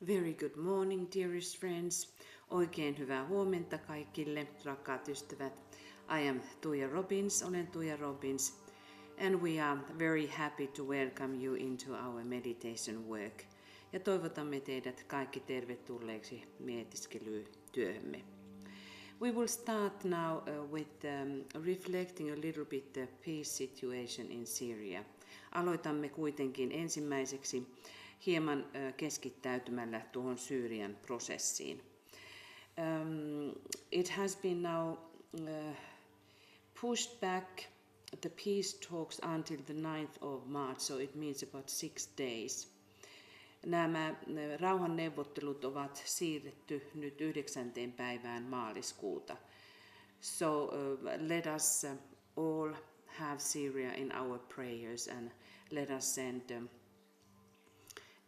Very good morning, dearest friends. Oikein hyvää huomenta kaikille, rakkaat ystävät. I am Tuija Robbins, olen Tuija Robbins, and we are very happy to welcome you into our meditation work. Ja toivotamme teidät kaikki tervetulleeksi mietiskelytyöhömme. We will start now with reflecting a little bit the peace situation in Syria. Aloitamme kuitenkin ensimmäiseksi hieman keskittäytymällä tuohon Syyrian prosessiin. It has been now pushed back the peace talks until the 9th of March, so it means about 6 days. Nämä rauhanneuvottelut ovat siirretty nyt 9. päivään maaliskuuta. So let us all have Syria in our prayers and let us send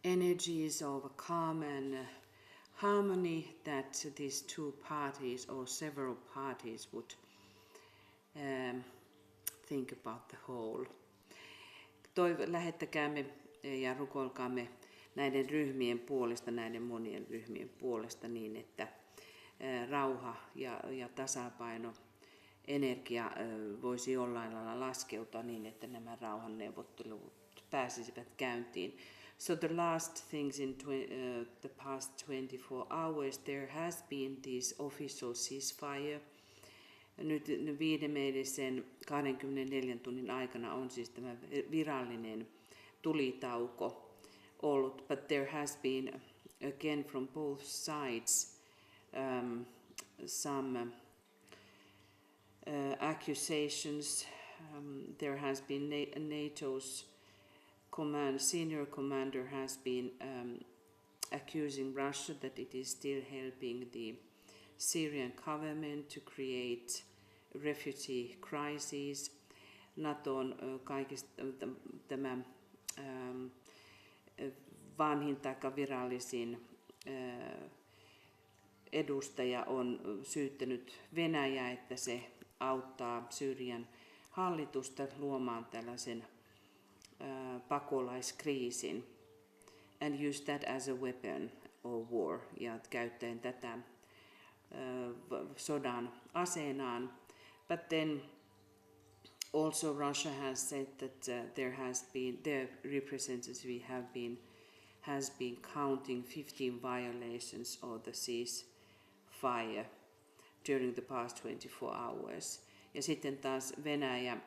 energies of calm and harmony that these two parties or several parties would think about the whole. Lähettäkäämme ja rukoilkaamme näiden ryhmien puolesta, näiden monien ryhmien puolesta niin, että rauha ja tasapaino, energia voisi jollain lailla laskeutua niin, että nämä rauhanneuvottelut pääsisivät käyntiin. So the last things in the past 24 hours, there has been this official ceasefire. Nyt viimeisen 24 tunnin aikana on siis tämä virallinen tulitauko ollut, but there has been again from both sides some accusations. There has been NATO's senior commander has been accusing Russia that it is still helping the Syrian government to create refugee crisis. NATOn kaikista tämä vanhin tai virallisin edustaja on syyttänyt Venäjää, että se auttaa Syyrian hallitusta luomaan tällaisen pakolaiskriisin and use that as a weapon of war, ja käyttäen tätä sodan aseenaan. But then also Russia has said that their representative has been counting 15 violations of the ceasefire during the past 24 hours. Ja sitten taas Venäjä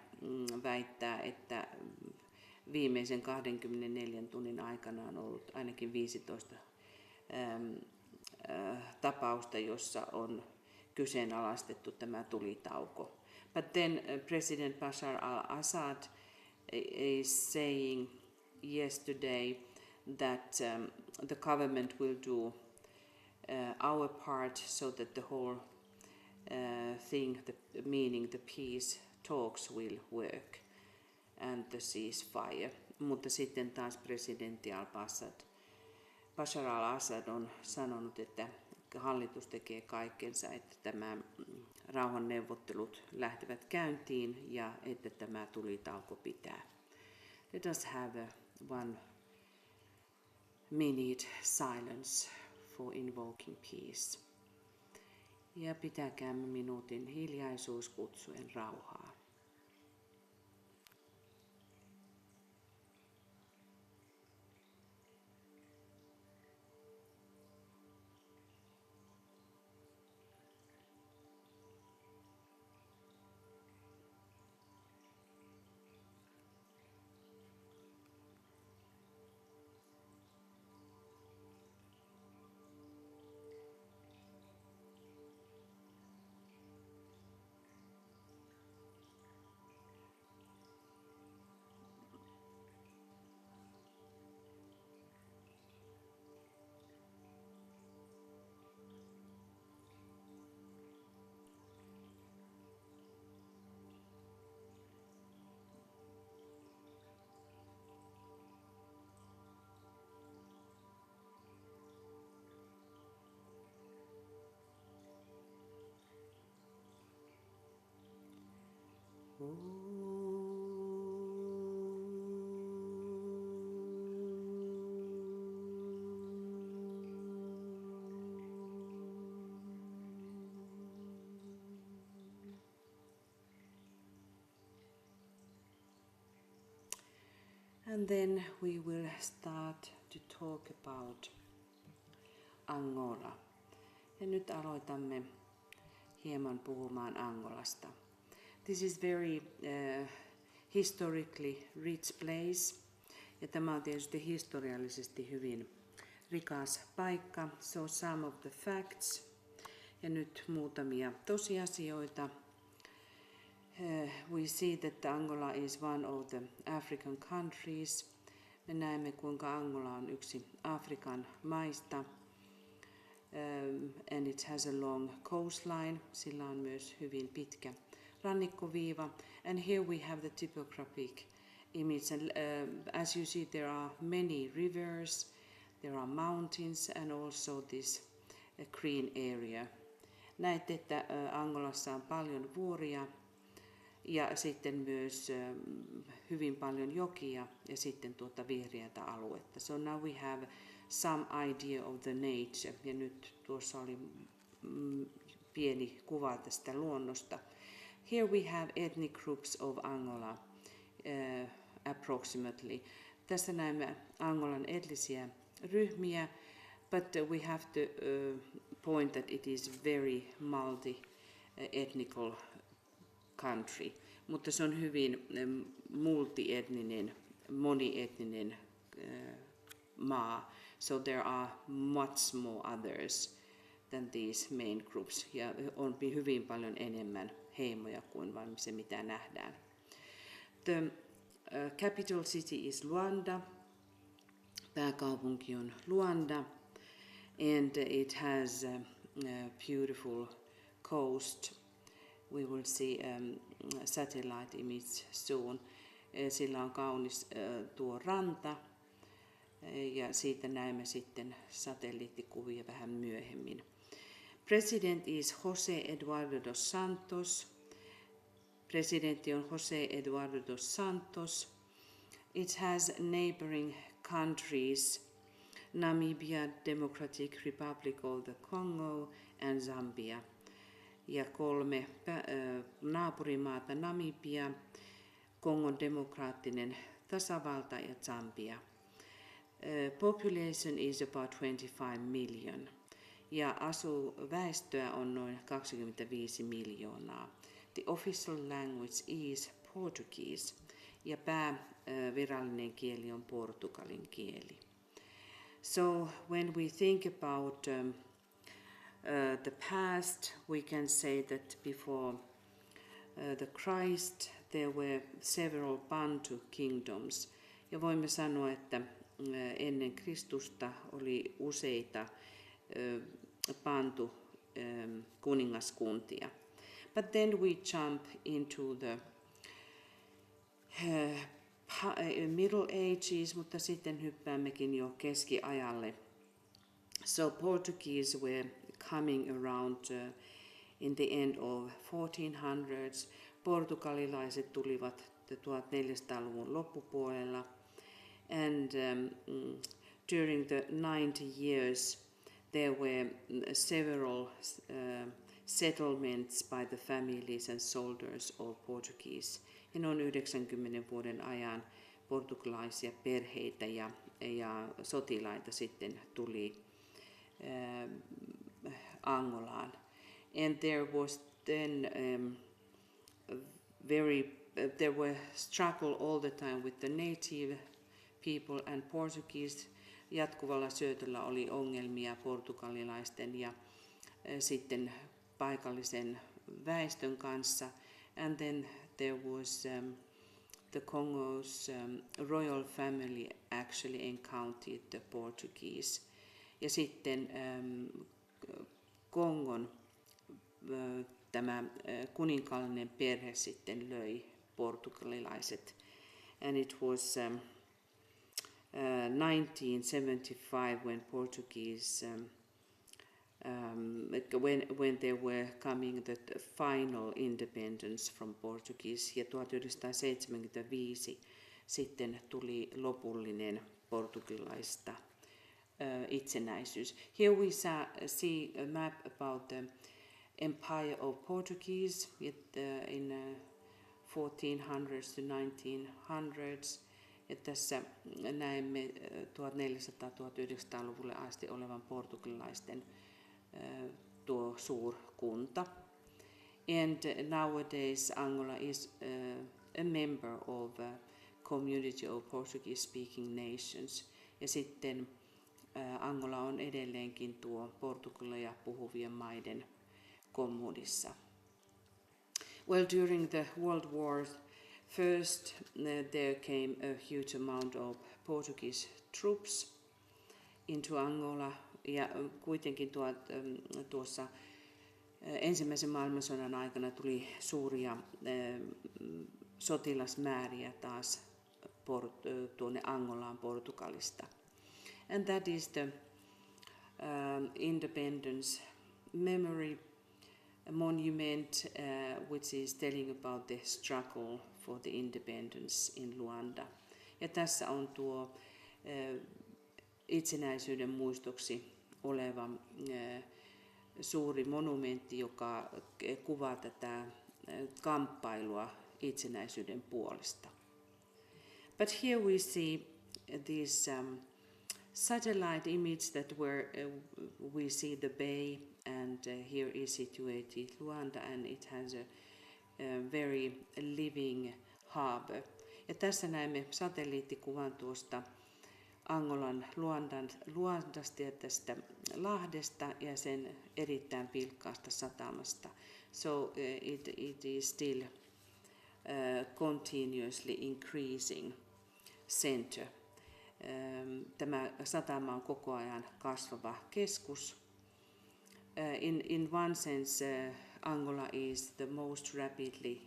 väittää, että viimeisen 24 tunnin aikana on ollut ainakin 15 tapausta, jossa on kyseenalaistettu tämä tulitauko. But then President Bashar al-Assad is saying yesterday that the government will do our part so that the whole thing, meaning the peace talks, will work and the ceasefire. Mutta sitten taas presidentti Bashar al-Assad on sanonut, että hallitus tekee kaikkensa, että tämä rauhanneuvottelut lähtevät käyntiin ja että tämä tulitauko pitää. Let us have one minute silence for invoking peace. Ja pitäkäämme minuutin hiljaisuus kutsuen rauhaa. And then we will start to talk about Angola. Ja nyt aloitamme hieman puhumaan Angolasta. This is very historically rich place. Ja tämä on tietysti historiallisesti hyvin rikas paikka. So some of the facts. Ja nyt muutamia tosiasioita. We see that Angola is one of the African countries. Me näemme, kuinka Angola on yksi Afrikan maista. And it has a long coastline. Sillä on myös hyvin pitkä rannikkoviiva. And here we have the typographic image. And as you see, there are many rivers, there are mountains, and also this green area. Näette, että Angolassa on paljon vuoria ja sitten myös hyvin paljon jokia ja sitten vihreätä aluetta. So now we have some idea of the nature. Ja nyt tuossa oli pieni kuva tästä luonnosta. Here we have ethnic groups of Angola approximately. Tässä näemme Angolan etnisiä ryhmiä, but we have to point that it is very multi-ethnical country. Mutta se on hyvin multietninen, monietninen maa. So there are much more others than these main groups. Ja on hyvin paljon enemmän heimoja kuin vain se, mitä nähdään. The capital city is Luanda. Pääkaupunki on Luanda. And it has a beautiful coast. We will see satellite image soon. Sillä on kaunis tuo ranta. Ja siitä näemme sitten satelliittikuvia vähän myöhemmin. President is José Eduardo dos Santos. Presidentti on José Eduardo dos Santos. It has neighboring countries: Namibia, Democratic Republic of the Congo and Zambia. Ja 3 naapurimaata: Namibia, Kongon demokraattinen tasavalta ja Zambia. Population is about 25 million. Ja väestöä on noin 25 miljoonaa. The official language is Portuguese. Ja päävirallinen kieli on portugalin kieli. So when we think about the past, we can say that before the Christ there were several Bantu kingdoms. Ja voimme sanoa, että ennen Kristusta oli useita Bantu kuningaskuntia. But then we jump into the Middle Ages, mutta sitten hyppäämmekin jo keskiajalle. So Portuguese were coming around in the end of 1400s. Portugalilaiset tulivat 1400-luvun loppupuolella. And during the 90 years there were several settlements by the families and soldiers of Portuguese. Ja noin 90 vuoden ajan portugalaisia perheitä ja sotilaita sitten tuli Angolaan. And there was then there were struggle all the time with the native people and Portuguese. Jatkuvalla syötöllä oli ongelmia portugalilaisten ja sitten paikallisen väestön kanssa. And then there was the Congo's royal family actually encountered the Portuguese. Ja sitten Kongon tämä kuninkaallinen perhe sitten löi portugalilaiset. And it was 1975 when Portuguese when they were coming the final independence from Portuguese, ja 1975 sitten tuli lopullinen portugilaista itsenäisyys. Here we see a map about the empire of Portuguese in 1400s to 1900s. Ja tässä näemme 1400-1900-luvulle asti olevan portugalilaisten tuo suurkunta. And nowadays Angola is a member of a community of Portuguese-speaking nations. Ja sitten Angola on edelleenkin tuo portugalia puhuvien maiden kommunissa. Well, during the World War First, there came a huge amount of Portuguese troops into Angola, ja kuitenkin tuossa ensimmäisen maailmansodan aikana tuli suuria sotilasmääriä taas tuonne Angolaan Portugalista. And that is the independence memory monument, which is telling about the struggle for the independence in Luanda. Ja tässä on tuo itsenäisyyden muistoksi oleva suuri monumentti, joka kuvaa tätä kamppailua itsenäisyyden puolesta. But here we see this satellite image that where we see the bay, and here is situated Luanda, and it has a very living harbor. Ja tässä näemme satelliittikuvan tuosta Angolan Luandasta ja tästä lahdesta ja sen erittäin vilkkaasta satamasta. So it is still continuously increasing center. Tämä satama on koko ajan kasvava keskus. In one sense, Angola is the most rapidly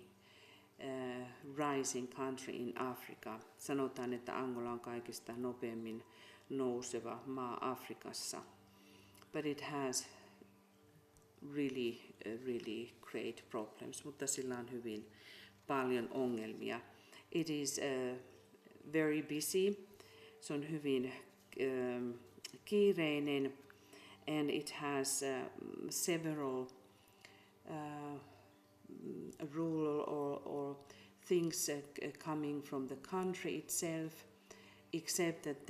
rising country in Africa. Sanotaan, että Angola on kaikista nopeammin nouseva maa Afrikassa. But it has really great problems, mutta sillä on hyvin paljon ongelmia. It is very busy. Se on hyvin kiireinen, and it has several rural or things coming from the country itself, except that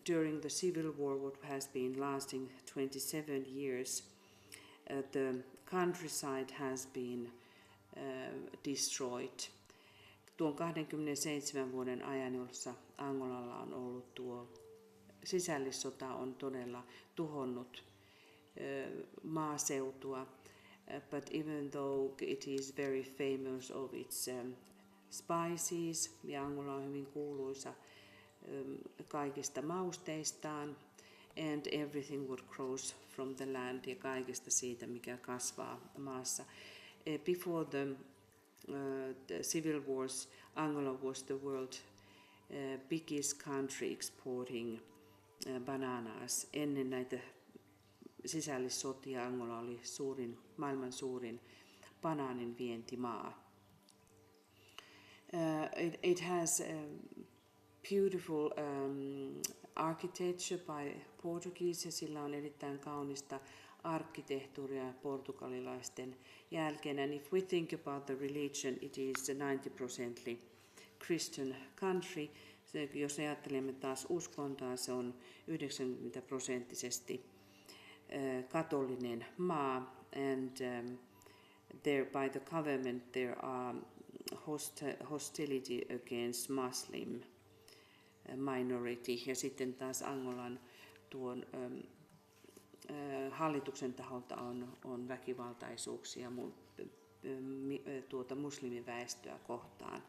during the civil war, what has been lasting 27 years, the countryside has been destroyed. Tuon 27 vuoden ajan, jossa Angolalla on ollut tuo sisällissota, on todella tuhonnut maaseutua. But even though it is very famous of its spices, ja Angola on hyvin kuuluisa kaikista mausteistaan, and everything what grows from the land, ja kaikesta siitä, mikä kasvaa maassa. Before the civil wars, Angola was the world biggest country exporting bananas. Ennen näitä sisällissotia Angola oli maailman suurin banaanin vientimaa. It has beautiful architecture by Portuguese, ja sillä on erittäin kaunista arkkitehtuuria portugalilaisten jälkeen. And if we think about the religion, it is a 90% Christian country. Jos ajattelemme taas uskontoa, se on 90% katolinen maa, and there by the government there are hostility against Muslim minority, ja sitten taas Angolan tuon hallituksen taholta on väkivaltaisuuksia tuota muslimiväestöä kohtaan.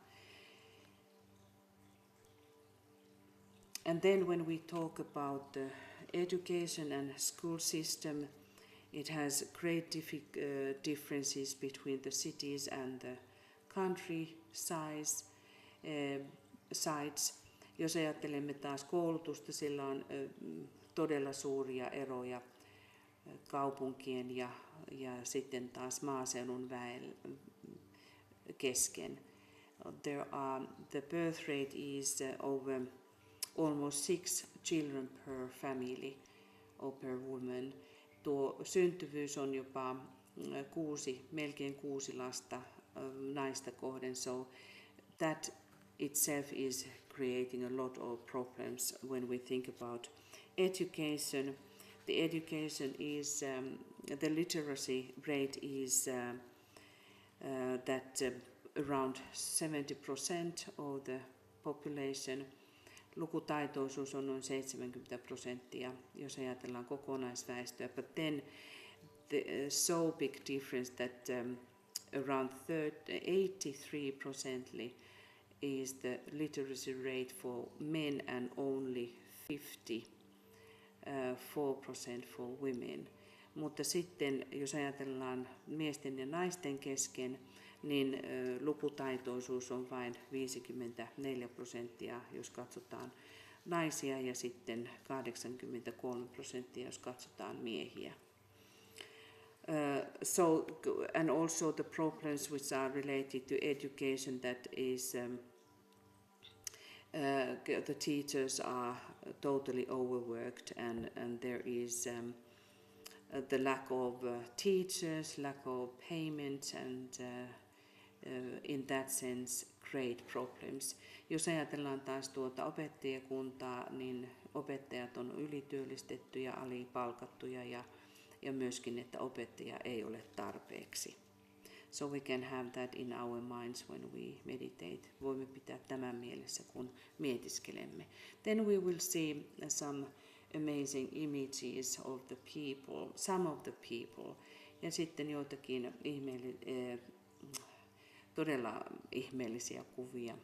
And then when we talk about the education and school system, it has great differences between the cities and the country sides. Jos ajattelemme taas koulutusta, sillä on todella suuria eroja kaupunkien ja sitten taas maaseudun väen kesken. The birth rate is over almost 6 children per family or per woman. Tuo syntyvyys on jopa melkein 6 lasta naista kohden, so that itself is creating a lot of problems when we think about education. The education is, the literacy rate is that around 70% of the population. Lukutaitoisuus on noin 70%, jos ajatellaan kokonaisväestöä. But then the so big difference that around 83% is the literacy rate for men and only 54% for women. Mutta sitten jos ajatellaan miesten ja naisten kesken, niin lukutaitoisuus on vain 54%, jos katsotaan naisia, ja sitten 83%, jos katsotaan miehiä. And also the problems which are related to education, that is the teachers are totally overworked, and there is the lack of teachers, lack of payment, and in that sense great problems. Jos ajatellaan taas tuota opettajakuntaa, niin opettajat on ylityöllistettyjä, alipalkattuja ja myöskin, että opettaja ei ole tarpeeksi. So we can have that in our minds when we meditate. Voimme pitää tämän mielessä, kun mietiskelemme. Then we will see some amazing images of the people, some of the people, ja sitten joitakin todella ihmeellisiä kuvia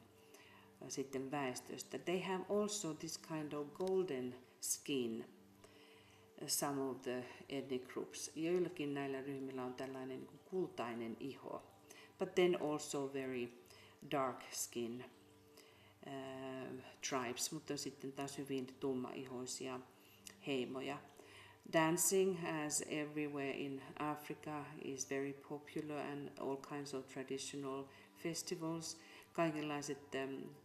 sitten väestöstä. They have also this kind of golden skin, some of the ethnic groups. Joillakin näillä ryhmillä on tällainen kultainen iho, but then also very dark skin tribes, mutta sitten taas hyvin tummaihoisia heimoja. Dancing, as everywhere in Africa, is very popular, and all kinds of traditional festivals. Kaikenlaiset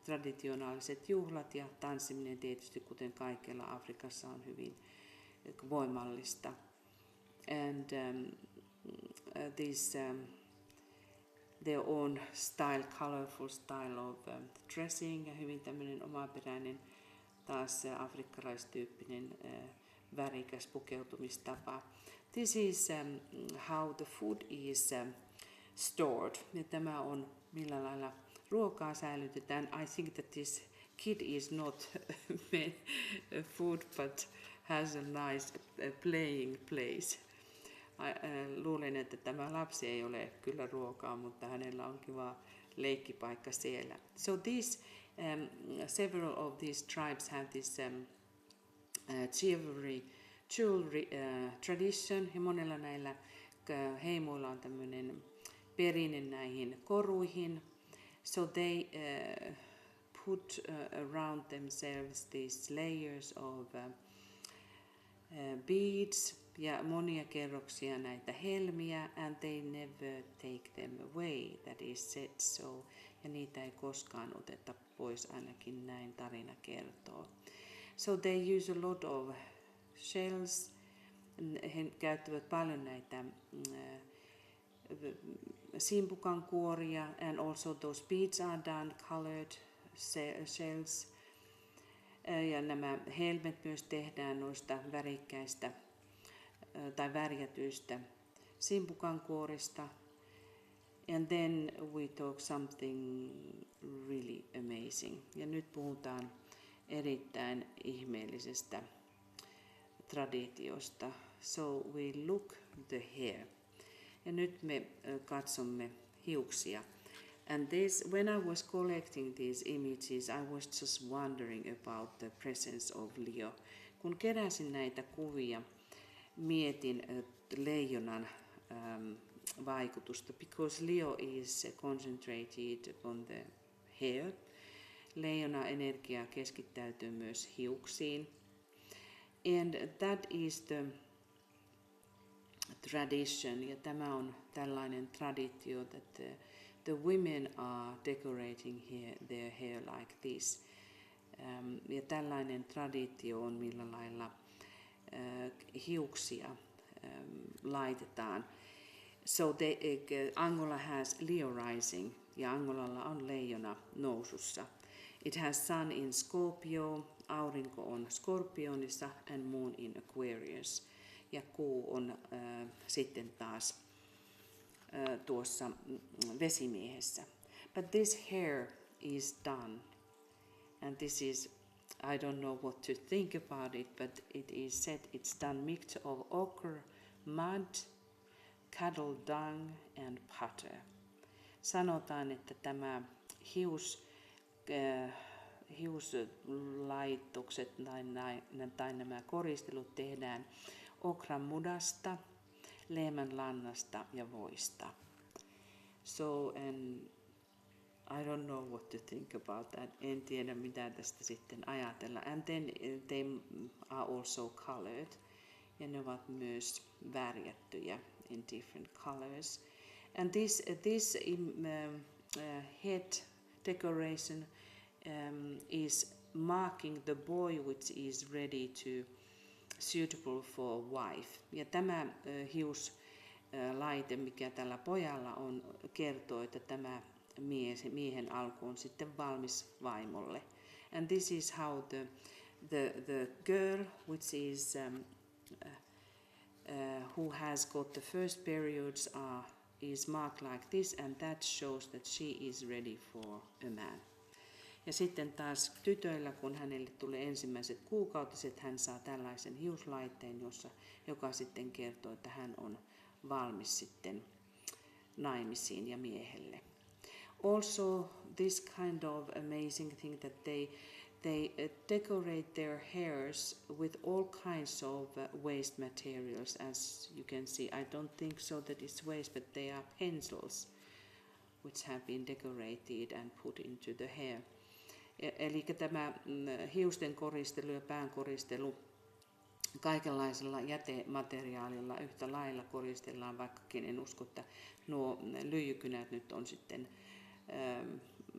traditionaaliset juhlat ja tanssiminen tietysti, kuten kaikilla Afrikassa, on hyvin voimallista. And their own style, colorful style of dressing, ja hyvin tämmöinen omaperäinen taas afrikkalaistyyppinen värikäs pukeutumistapa. This is how the food is stored. Ja tämä on millä lailla ruokaa säilytetään. I think that this kid is not food, but has a nice playing place. Luulen, että tämä lapsi ei ole kyllä ruokaa, mutta hänellä on kiva leikkipaikka siellä. So these several of these tribes have this jewelry tradition, ja monella näillä heimoilla on tämmöinen perinne näihin koruihin. So they put around themselves these layers of beads ja monia kerroksia näitä helmiä, and they never take them away, that is said so. Ja niitä ei koskaan oteta pois, ainakin näin tarina kertoo. So they use a lot of shells. He käyttävät paljon näitä simpukan kuoria, and also those beads are done colored shells. Ja nämä helmet myös tehdään noista värikkäistä tai värjätyistä simpukan kuorista. And then we talk something really amazing. Ja nyt puhutaan erittäin ihmeellisestä traditiosta. So we look the hair. Ja nyt me katsomme hiuksia. And this, when I was collecting these images, I was just wondering about the presence of Leo. Kun keräsin näitä kuvia, mietin leijonan vaikutusta, because Leo is concentrated on the hair. Leijona energia keskittäytyy myös hiuksiin. And that is the tradition, ja tämä on tällainen traditio, that the women are decorating their hair like this. Ja tällainen traditio on, millä lailla hiuksia laitetaan. So Angola has Leo rising, ja Angolalla on leijona nousussa. It has sun in Scorpio, aurinko on Skorpionissa and moon in Aquarius. Ja kuu on sitten taas tuossa vesimiehessä. But this hair is done, and this is, I don't know what to think about it, but it is said it's done mix of ochre, mud, cattle dung and butter. Sanotaan, että tämä hiuslaitokset tai nämä koristelut tehdään okran mudasta, lehmän lannasta ja voista. So, and I don't know what to think about that. En tiedä mitä tästä sitten ajatella. And then they are also colored. Ja ne ovat myös värjättyjä in different colors. And this head decoration is marking the boy which is ready to suitable for a wife. Ja tämä hiuslaite, mikä tällä pojalla on, kertoo, että tämä miehen alku on sitten valmis vaimolle. And this is how the girl, which is who has got the first periods, is marked like this, and that shows that she is ready for a man. Ja sitten taas tytöillä, kun hänelle tulee ensimmäiset kuukautiset, hän saa tällaisen hiuslaitteen, joka sitten kertoo, että hän on valmis sitten naimisiin ja miehelle. Also, this kind of amazing thing that they decorate their hairs with all kinds of waste materials. As you can see, I don't think so that it's waste, but they are pencils which have been decorated and put into the hair. Eli tämä hiusten koristelu ja pään koristelu kaikenlaisella jätemateriaalilla yhtä lailla koristellaan, vaikkakin en usko, että nuo lyijykynät nyt on sitten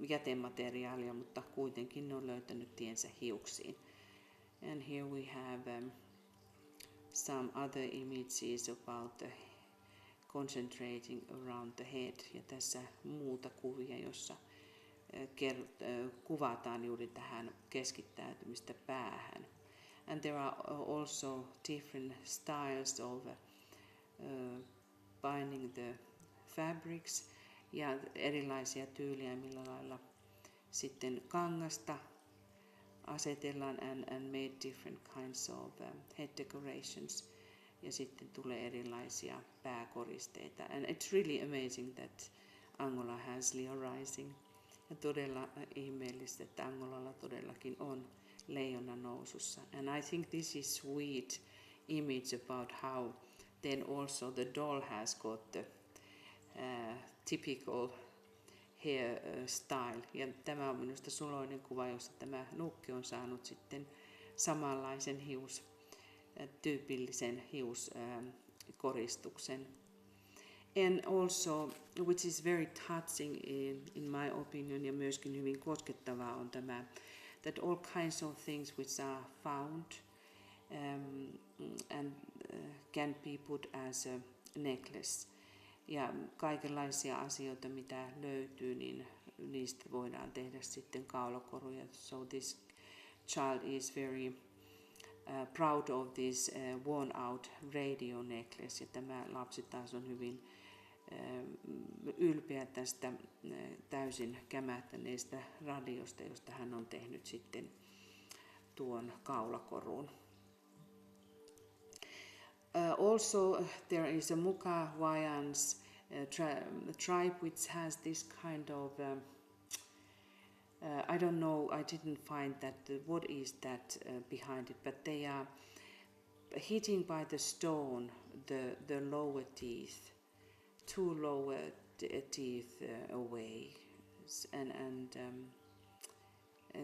jätemateriaalia, mutta kuitenkin ne on löytänyt tiensä hiuksiin. And here we have some other images about the concentrating around the head. Ja tässä muuta kuvia, jossa kuvataan juuri tähän keskittäytymistä päähän. And there are also different styles of binding the fabrics ja erilaisia tyylejä, millä lailla sitten kangasta asetellaan and made different kinds of head decorations. Ja sitten tulee erilaisia pääkoristeita. And it's really amazing that Angola has Leo rising. Ja todella ihmeellistä, että Angolalla todellakin on leijona nousussa. And I think this is sweet image about how then also the doll has got the typical hair style. Ja tämä on minusta suloinen kuva, jossa tämä nukki on saanut sitten samanlaisen tyypillisen hiuskoristuksen. And also, which is very touching in my opinion ja myöskin hyvin koskettavaa on tämä, that all kinds of things which are found and can be put as a necklace. Ja kaikenlaisia asioita, mitä löytyy, niin niistä voidaan tehdä sitten kaulakoruja. So this child is very proud of this worn out radio necklace. Ja tämä lapsi taas on hyvin ylpeä tästä täysin kämähtäneestä radiosta, josta hän on tehnyt sitten tuon kaulakorun. Also, there is a Muka-Wayans tribe which has this kind of, I don't know, I didn't find that, what is that behind it, but they are hitting by the stone the lower teeth, two lower teeth away, and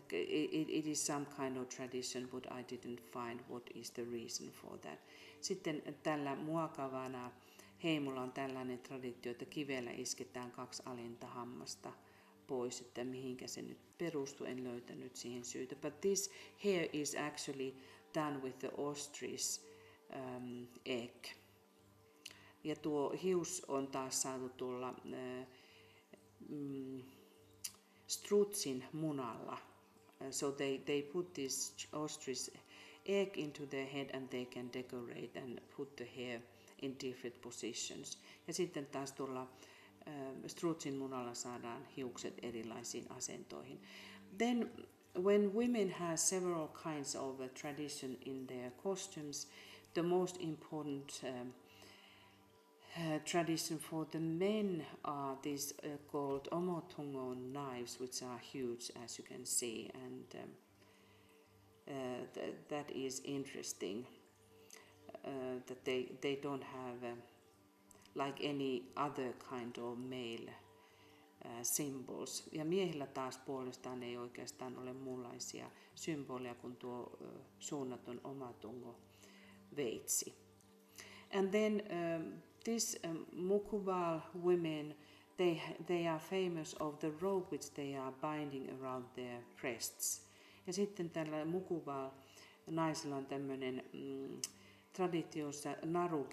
it is some kind of tradition, but I didn't find what is the reason for that. Sitten tällä Muokavana heimolla on tällainen traditio, että kivellä isketään 2 alinta hammasta pois, että mihinkä se nyt perustuu, en löytänyt siihen syytä. But this hair is actually done with the ostrich egg. Ja tuo hius on taas saatu tuolla strutsin munalla so they put this ostrich egg into their head and they can decorate and put the hair in different positions. Ja sitten taas tuolla strutsin munalla saadaan hiukset erilaisiin asentoihin. Then when women have several kinds of tradition in their costumes, the most important tradition for the men are these called omotungo knives, which are huge, as you can see, and that is interesting. That they don't have like any other kind of male symbols. Ja miehillä taas puolestaan ei oikeastaan ole muunlaisia symboleja kuin tuo suunnaton omatungo veitsi. And then this Mukubal women, they are famous of the rope which they are binding around their breasts. Ja sitten tällä Mukubal naisilla on tämmöinen traditiossa naru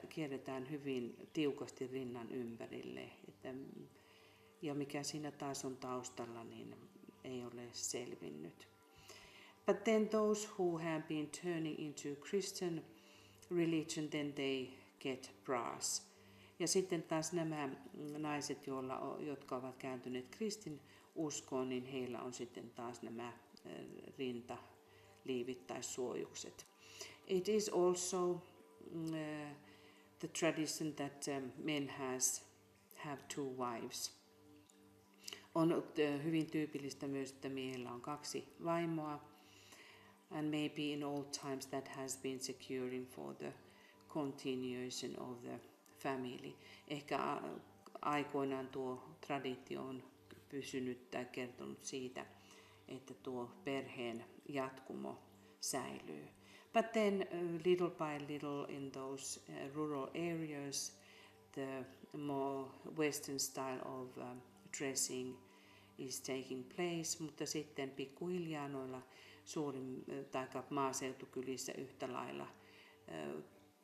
kierretään hyvin tiukasti rinnan ympärille. Ja mikä siinä taas on taustalla, niin ei ole selvinnyt. But then those who have been turning into Christian religion, then they get brass. Ja sitten taas nämä naiset, jotka ovat kääntyneet kristin uskoon, niin heillä on sitten taas nämä rintaliivit tai suojukset. It is also the tradition that men have two wives. On hyvin tyypillistä myös, että miehillä on 2 vaimoa. And maybe in old times that has been securing for the continuation of the family. Ehkä aikoinaan tuo traditio on pysynyt tai kertonut siitä, että tuo perheen jatkumo säilyy. But then little by little in those rural areas, the more western style of dressing is taking place, mutta sitten pikkuhiljaa noilla suurin tai maaseutukylissä yhtä lailla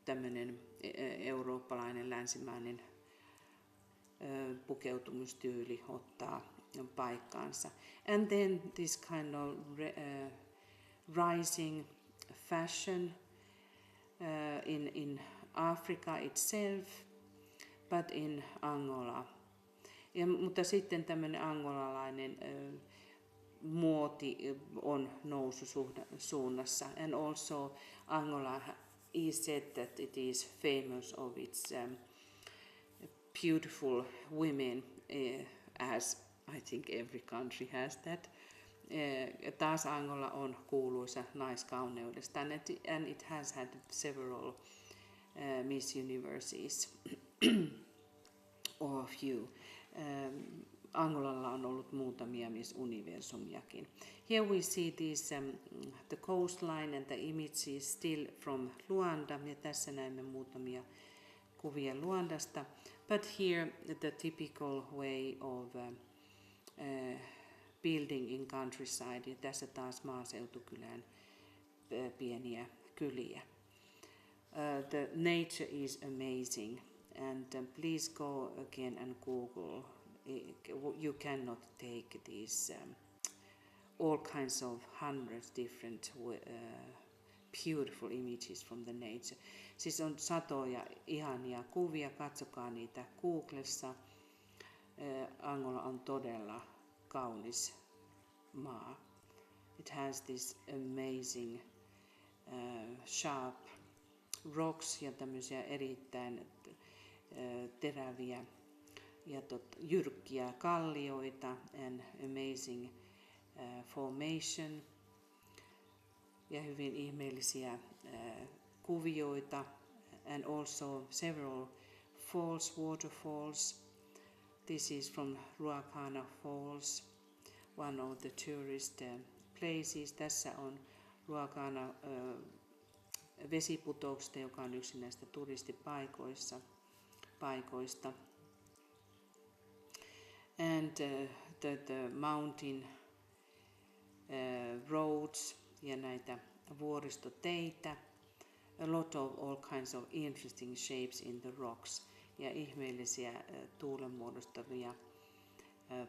tämmöinen eurooppalainen länsimäinen pukeutumistyyli ottaa paikkaansa. And then this kind of rising fashion in Africa itself, but in Angola. Mutta sitten tämmöinen angolalainen muoti on noususuunnassa. And also Angola is said that it is famous of its beautiful women, as I think every country has that. Taas Angola on kuuluisa naiskauneudesta, and it has had several Miss Universes, or a few. Angolalla on ollut muutamia Miss Universumiakin. Here we see these, the coastline and the images still from Luanda, ja tässä näemme muutamia kuvia Luandasta. But here the typical way of building in countryside, ja tässä taas maaseutukylän pieniä kyliä. The nature is amazing, and please go again and Google. You cannot take these all kinds of hundreds different beautiful images from the nature. Siis on satoja ihania kuvia, katsokaa niitä Googlessa. Angola on todella kaunis maa. It has this amazing sharp rocks ja tämmöisiä erittäin teräviä ja jyrkkiä kallioita and amazing formation ja hyvin ihmeellisiä kuvioita, and also several falls, waterfalls. This is from Ruacana Falls, one of the tourist places. Tässä on Ruacana vesiputouksesta, joka on yksi näistä turistipaikoista. And the mountain roads ja näitä vuoristoteitä, a lot of all kinds of interesting shapes in the rocks ja ihmeellisiä tuulenmuodostavia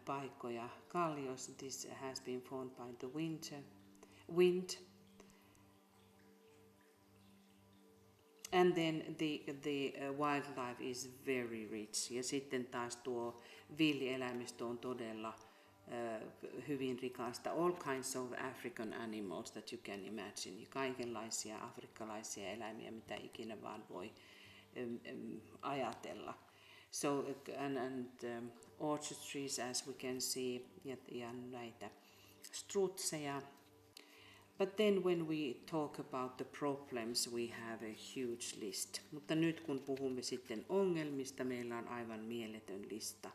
paikkoja kalliossa. This has been formed by the wind. And then the wildlife is very rich. Ja sitten taas tuo villieläimistö on todella hyvin rikasta. All kinds of African animals that you can imagine. Kaikenlaisia afrikkalaisia eläimiä, mitä ikinä vaan voi ajatella. So, and orchard trees, as we can see, ja näitä strutseja. But then when we talk about the problems, we have a huge list. Mutta nyt kun puhumme sitten ongelmista, meillä on aivan mieletön lista.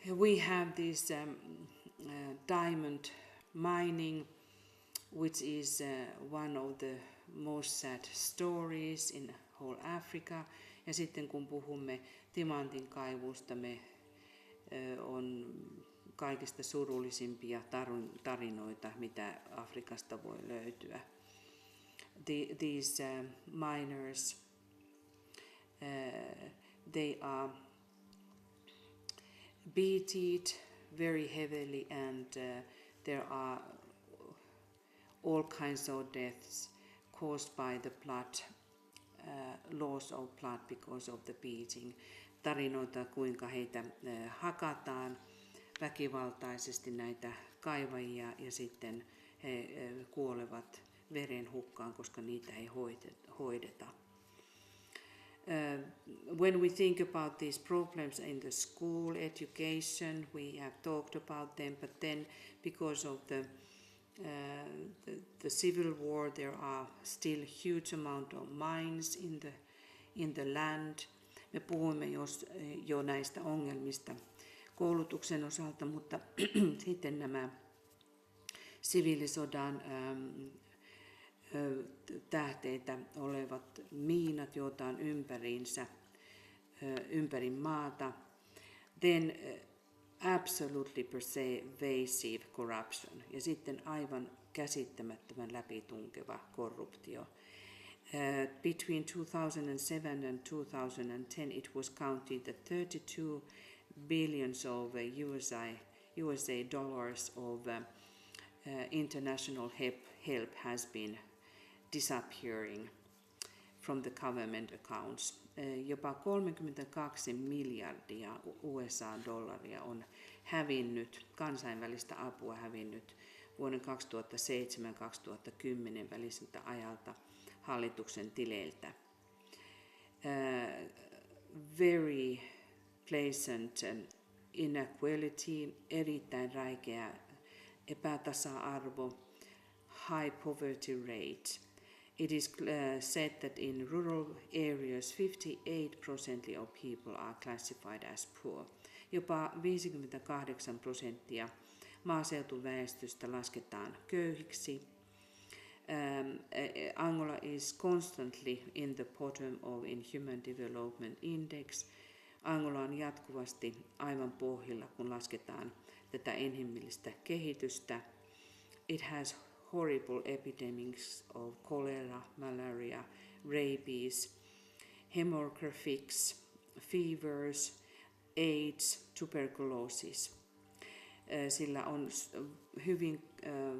We have this diamond mining, which is one of the most sad stories in whole Africa. Ja sitten kun puhumme timantin kaivusta, on kaikista surullisimpia tarinoita, mitä Afrikasta voi löytyä. These miners, they are beaten very heavily, and there are all kinds of deaths caused by the blood, loss of blood because of the beating. Tarinoita, kuinka heitä hakataan väkivaltaisesti, näitä kaivajia, ja sitten he kuolevat veren hukkaan, koska niitä ei hoideta. When we think about these problems in the school education, we have talked about them, but then because of the civil war, there are still huge amount of mines in the land. Me puhuimme jo näistä ongelmista koulutuksen osalta, mutta sitten nämä siviilisodan tähteitä olevat miinat, joita on ympäri maata. Then absolutely pervasive corruption, ja sitten aivan käsittämättömän läpitunkeva korruptio. Between 2007 and 2010 it was counted that 32 billions of USA dollars of international help has been disappearing from the government accounts. Jopa 32 miljardia USA-dollaria on hävinnyt, kansainvälistä apua hävinnyt vuoden 2007-2010 väliseltä ajalta hallituksen tileiltä. Very pleasant inequality, erittäin räikeä epätasa-arvo, high poverty rate. It is said that in rural areas 58% of people are classified as poor. Jopa 58% maaseutuväestöstä lasketaan köyhiksi. Angola is constantly in the bottom of in Human Development Index. Angola on jatkuvasti aivan pohjilla, kun lasketaan tätä inhimillistä kehitystä. It has horrible epidemics of cholera, malaria, rabies, hemorrhagics, fevers, AIDS, tuberculosis. Sillä on hyvin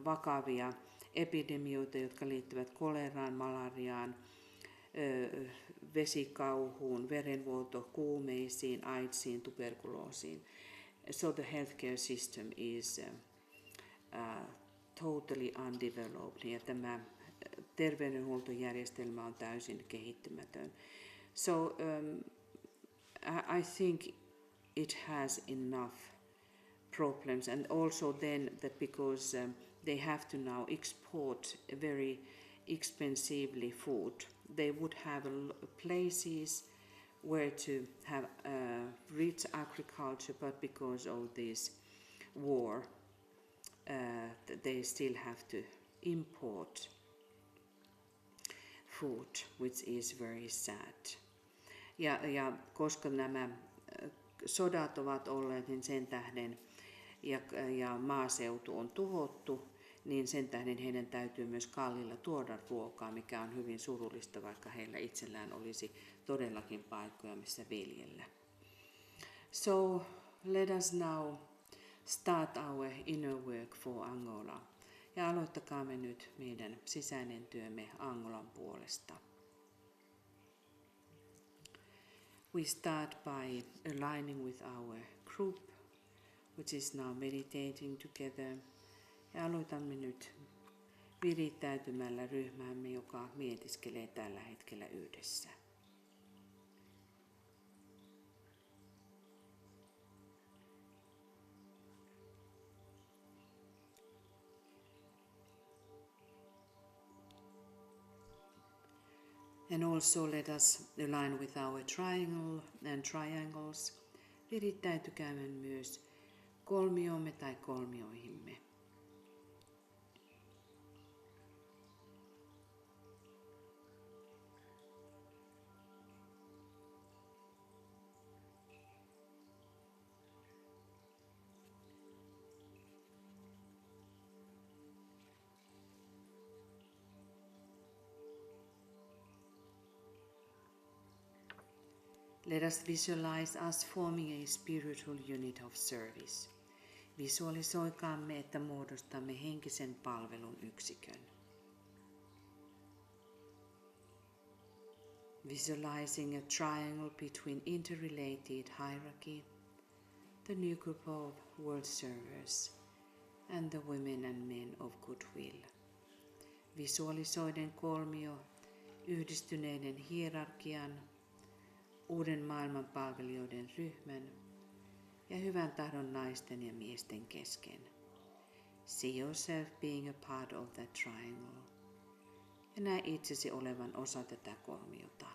vakavia epidemioita, jotka liittyvät koleraan, malariaan, vesikauhuun, verenvuotokuumeisiin, AIDSiin, tuberkuloosiin. So the healthcare system is totally undeveloped, ja tämä terveydenhuoltojärjestelmä on täysin kehittymätön. So I think it has enough problems, and also then that because they have to now export very expensively food, they would have places where to have rich agriculture, but because of this war, they still have to import food, which is very sad. Ja koska nämä sodat ovat olleet, niin sen tähden ja maaseutu on tuhottu, niin sen tähden heidän täytyy myös kalliilla tuoda ruokaa, mikä on hyvin surullista, vaikka heillä itsellään olisi todellakin paikkoja, missä viljellä. So Let us now start our inner work for Angola. Ja aloittakaamme nyt meidän sisäinen työmme Angolan puolesta. We start by aligning with our group, which is now meditating together. Ja aloitamme nyt virittäytymällä ryhmäämme, joka mietiskelee tällä hetkellä yhdessä. And also let us align with our triangle and triangles. Virittäytykäämme myös kolmiomme tai kolmioihimme. Let us visualize us forming a spiritual unit of service. Visualisoikaamme, että muodostamme henkisen palvelun yksikön. Visualizing a triangle between interrelated hierarchy, the new group of world servers, and the women and men of goodwill. Visualisoiden kolmio yhdistyneiden hierarkian, uuden maailman palvelijoiden ryhmän ja hyvän tahdon naisten ja miesten kesken. See yourself being a part of that triangle. Ja näe itsesi olevan osa tätä kolmiota.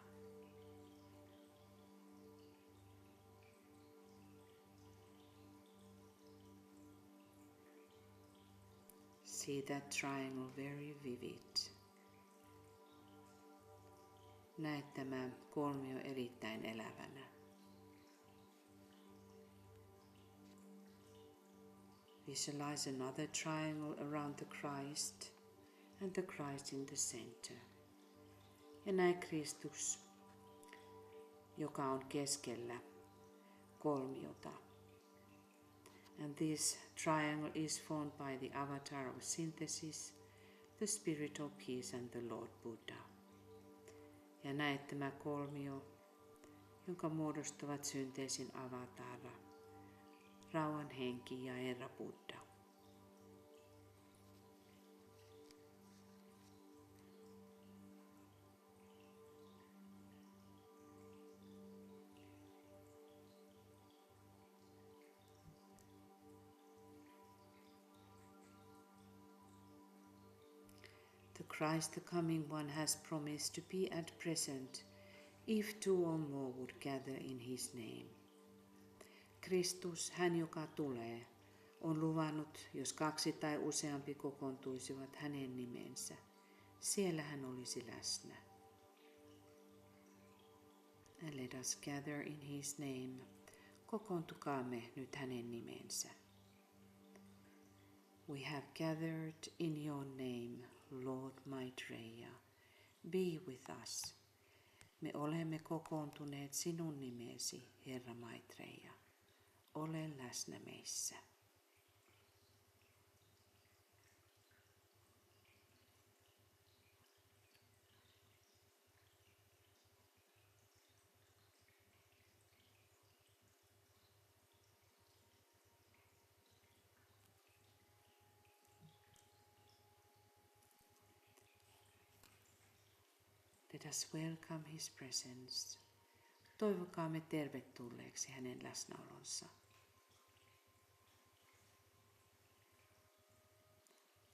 See that triangle very vivid. Näe tämä kolmio erittäin elävänä. Visualize another triangle around the Christ and the Christ in the center. Ja näe Kristus, joka on keskellä kolmiota. And this triangle is formed by the avatar of synthesis, the spirit of peace and the Lord Buddha. Ja näet tämä kolmio, jonka muodostavat synteesin avatara, rauhan henki ja Herra Buddha. The Christ, the coming one, has promised to be at present if two or more would gather in his name. Kristus, hän joka tulee, on luvannut, jos kaksi tai useampi kokoontuisivat hänen nimensä, siellä hän olisi läsnä. And let us gather in his name. Kokoontukaamme nyt hänen nimensä. We have gathered in your name, Lord Maitreya. Be with us. Me olemme kokoontuneet sinun nimesi, Herra Maitreya. Ole läsnä meissä. Let us welcome his presence. Toivokaamme tervetulleeksi hänen läsnäolonsa.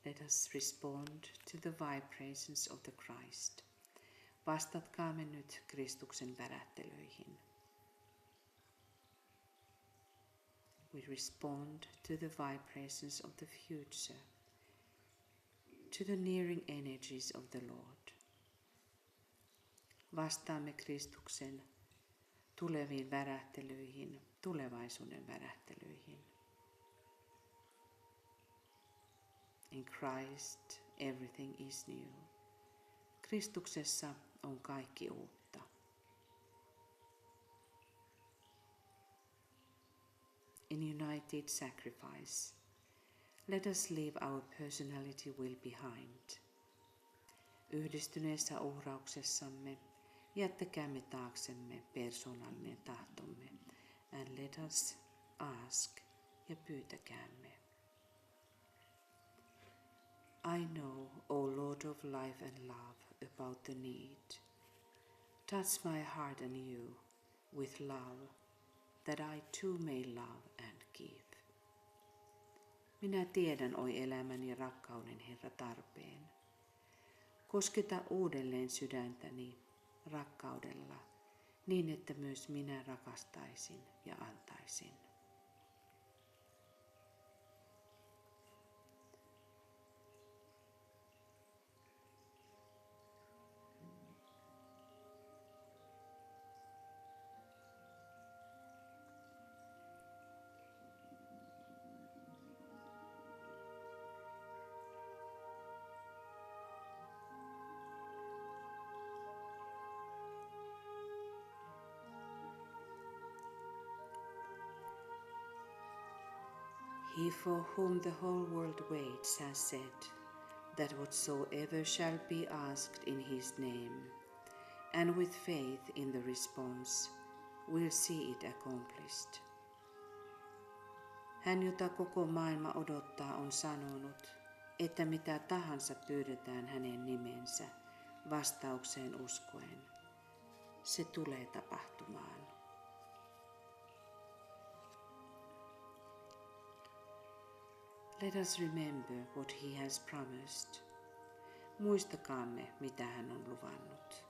Let us respond to the vibrations of the Christ. Vastatkaamme nyt Kristuksen värähtelyihin. We respond to the vibrations of the future, to the nearing energies of the Lord. Vastaamme Kristuksen tuleviin värähtelyihin, tulevaisuuden värähtelyihin. In Christ everything is new. Kristuksessa on kaikki uutta. in united sacrifice. Let us leave our personality will behind. Yhdistyneessä uhrauksessamme jättäkäämme taaksemme persoonallinen tahtomme, and let us ask ja pyytäkäämme. I know, O Lord of life and love, about the need. Touch my heart anew with love, that I too may love and give. Minä tiedän, oi elämäni rakkauden Herra, tarpeen. Kosketa uudelleen sydäntäni rakkaudella, niin että myös minä rakastaisin ja antaisin. He for whom the whole world waits has said that whatsoever shall be asked in his name, and with faith in the response, will see it accomplished. Hän, jota koko maailma odottaa, on sanonut, että mitä tahansa pyydetään hänen nimensä vastaukseen uskoen, se tulee tapahtumaan. Let us remember what he has promised. Muistakaamme, mitä hän on luvannut.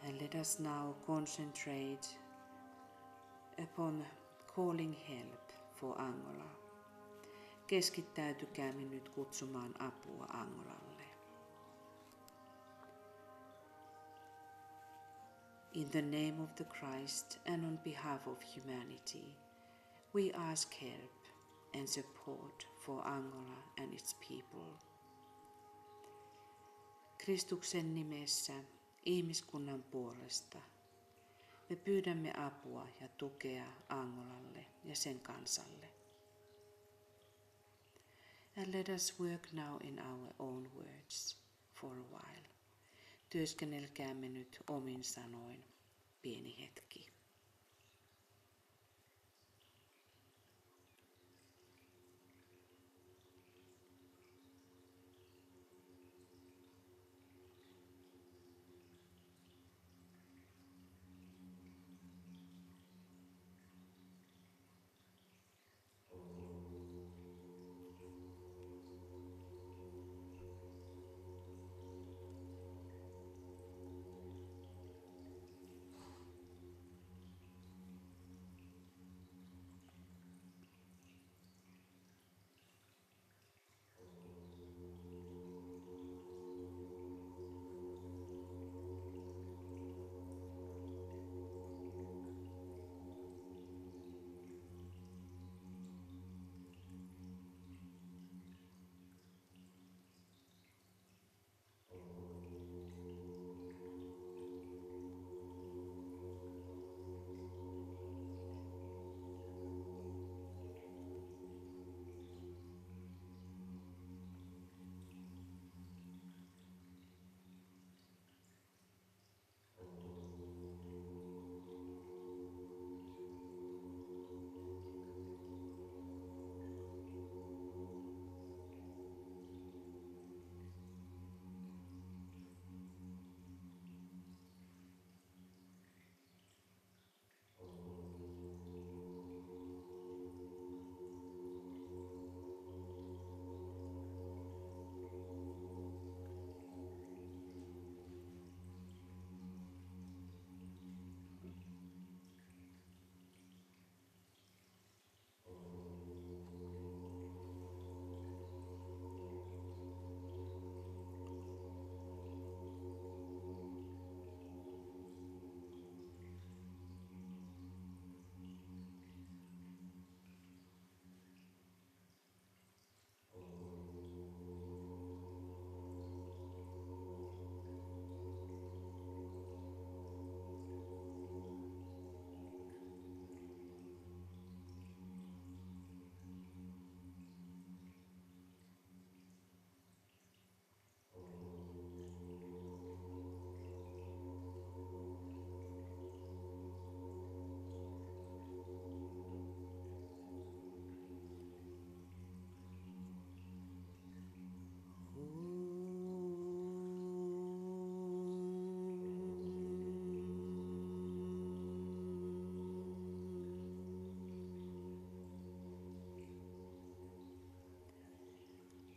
And let us now concentrate upon calling help for Angola. Keskittäytykäämme nyt kutsumaan apua Angolalle. In the name of the Christ and on behalf of humanity, we ask help and support for Angola and its people. Kristuksen nimessä ihmiskunnan puolesta me pyydämme apua ja tukea Angolalle ja sen kansalle. And let us work now in our own words for a while. Työskennelkäämme nyt omin sanoin pieni hetki.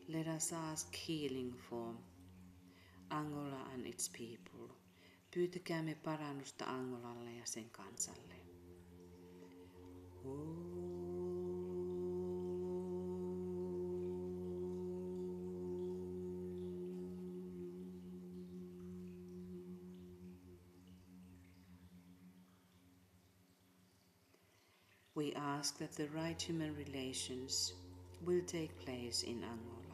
Let us ask healing for Angola and its people. Pyytäkäämme parannusta Angolalle ja sen kansalle. We ask that the right human relations will take place in Angola.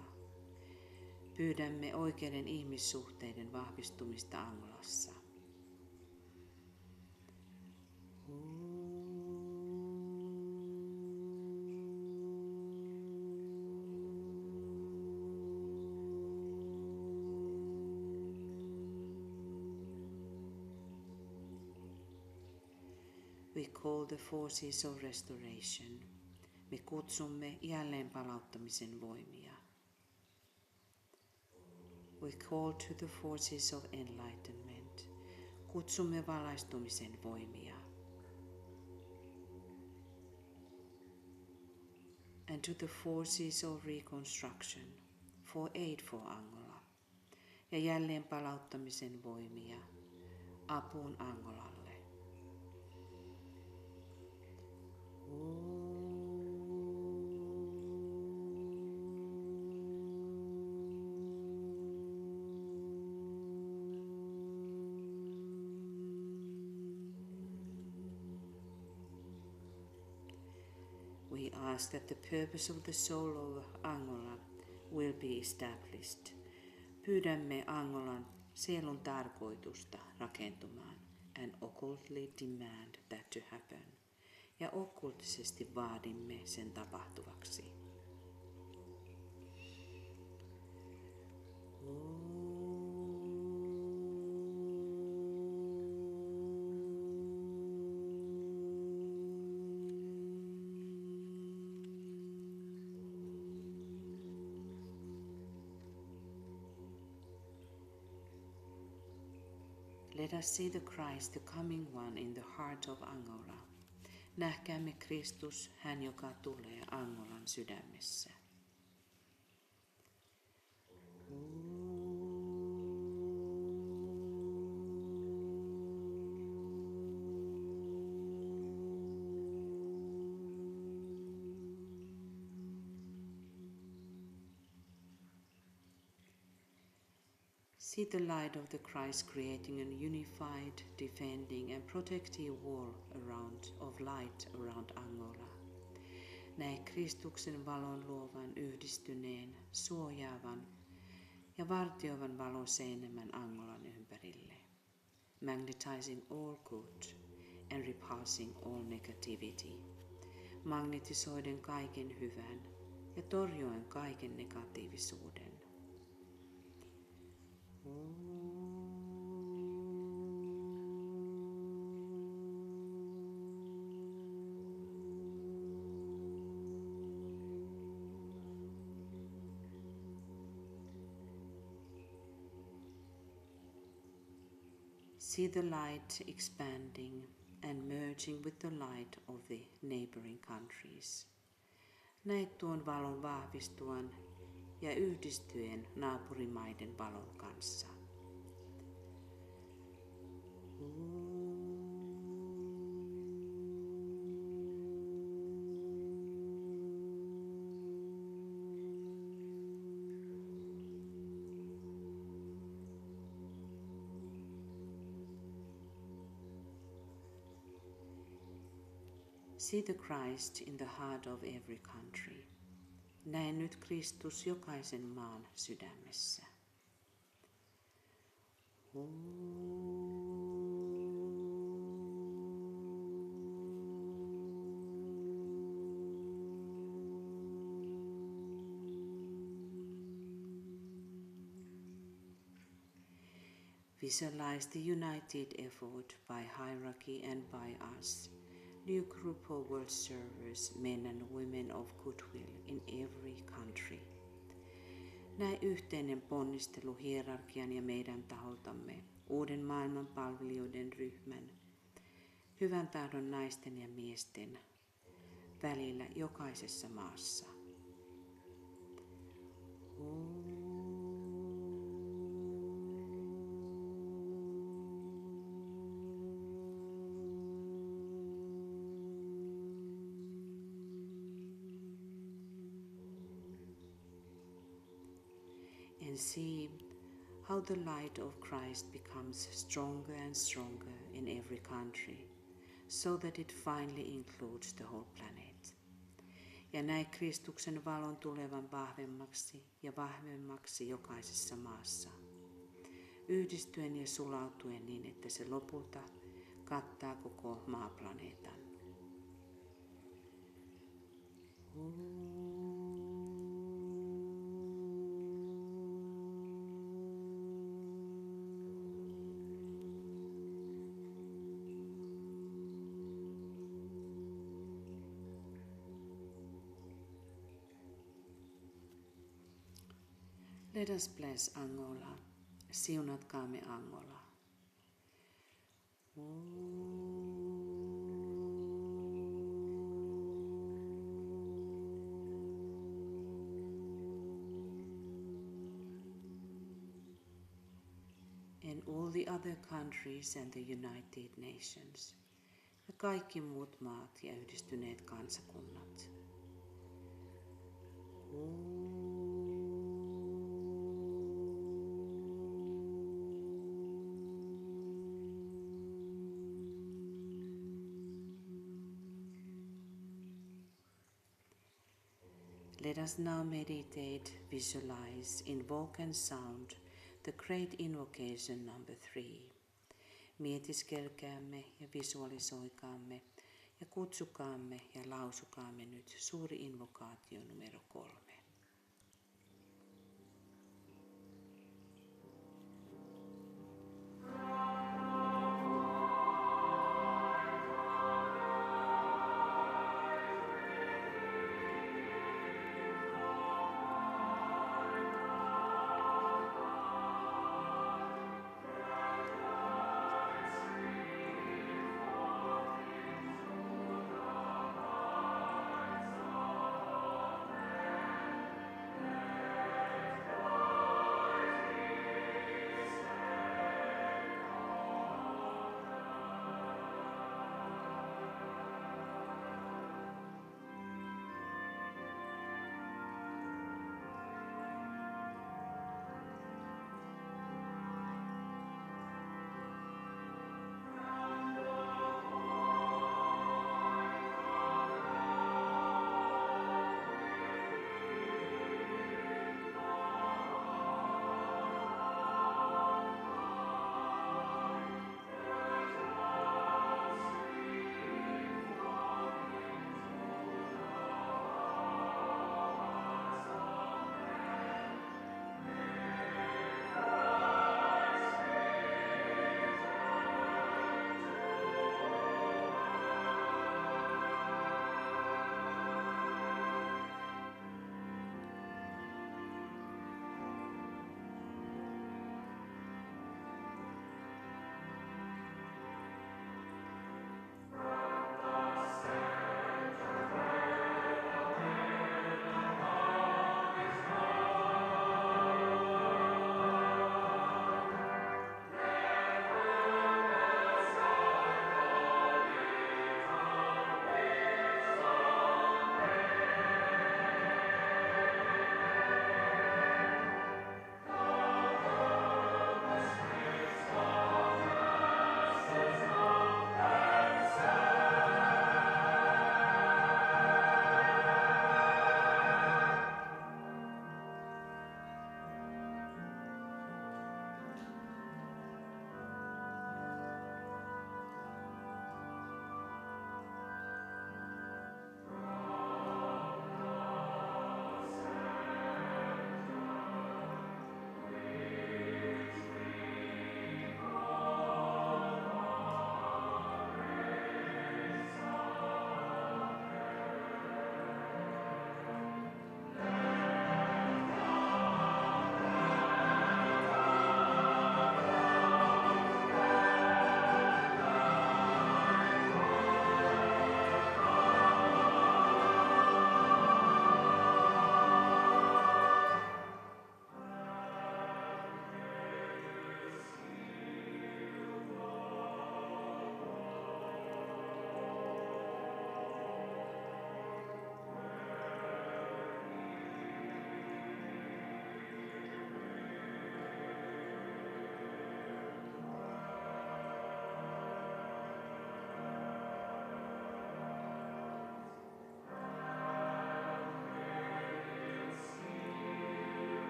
Pyydämme oikeiden ihmissuhteiden vahvistumista Angolassa. We call the forces of restoration. Me kutsumme jälleen palauttamisen voimia. We call to the forces of enlightenment. Kutsumme valaistumisen voimia. And to the forces of reconstruction, for aid for Angola. Ja jälleen palauttamisen voimia apuun Angolalle. We ask that the purpose of the soul of Angola will be established. Pyydämme Angolan sielun tarkoitusta rakentumaan and occultly demand that to happen. Ja okkultisesti vaadimme sen tapahtuvaksi. Let us see the Christ, the coming one, in the heart of Angola. Nähkäämme Kristus, hän joka tulee Angolan sydämessä. See the light of the Christ creating a unified, defending and protective wall of light around Angola. Näe Kristuksen valon luovan, yhdistyneen, suojaavan ja vartioivan valoseinämän Angolan ympärille, magnetizing all good and repulsing all negativity, magnetisoiden kaiken hyvän ja torjuen kaiken negatiivisuuden. See the light expanding and merging with the light of the neighboring countries. Näet tuon valon vahvistuvan ja yhdistyen naapurimaiden valon kanssa. See the Christ in the heart of every country. Näe nyt Kristus jokaisen maan sydämessä. Visualize the united effort by hierarchy and by us, new group of world servers, men and women of goodwill in every country. Näe yhteinen ponnistelu hierarkian ja meidän taholtamme, uuden maailman palvelijoiden ryhmän, hyvän tahdon naisten ja miesten välillä jokaisessa maassa. and see how the light of Christ becomes stronger and stronger in every country, so that it finally includes the whole planet. Ja näe Kristuksen valon tulevan vahvemmaksi ja vahvemmaksi jokaisessa maassa, yhdistyen ja sulautuen niin, että se lopulta kattaa koko maaplaneetan. Let us bless Angola. Siunatkaamme Angola. And all the other countries and the United Nations. Ja kaikki muut maat ja yhdistyneet kansakunnat. Let us now meditate, visualize, invoke and sound the great invocation number 3. Mietiskelkäämme ja visualisoikaamme ja kutsukaamme ja lausukaamme nyt suuri invokaatio numero 3.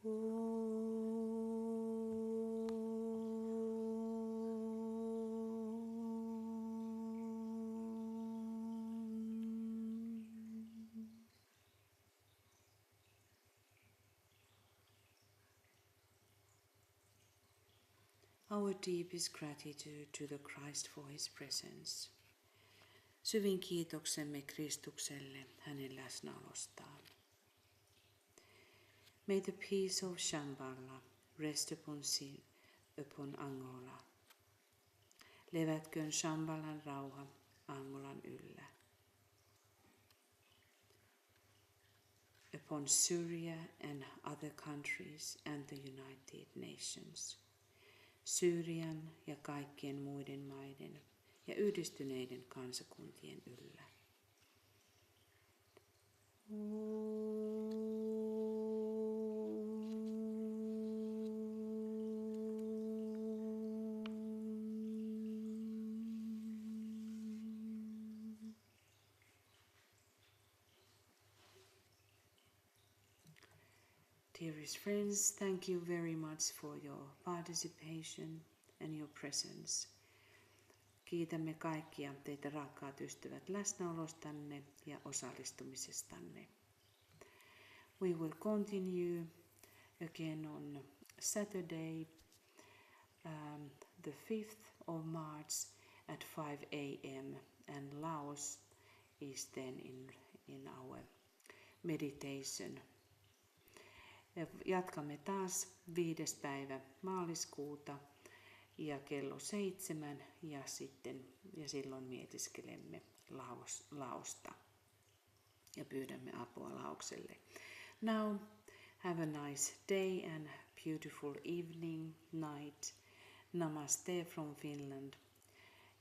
Our deepest gratitude to the Christ for his presence. Syvin kiitoksemme Kristukselle hänen läsnäolostaan. May the peace of Shambhala rest upon Angola. Levätköön Shambhalan rauha Angolan yllä. Upon Syria and other countries and the United Nations. Syyrian ja kaikkien muiden maiden ja yhdistyneiden kansakuntien yllä. Dearest friends, thank you very much for your participation and your presence. Kiitämme kaikkia teitä rakkaat ystävät läsnäolostanne ja osallistumisestanne. We will continue again on Saturday, the 5th of March at 5 a.m. and Laos is then in our meditation. Jatkamme taas 5. päivä maaliskuuta ja kello 7 ja silloin mietiskelemme Laosta ja pyydämme apua Laokselle. Now have a nice day and beautiful evening, night. Namaste from Finland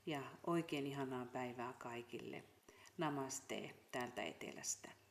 ja oikein ihanaa päivää kaikille. Namaste täältä etelästä.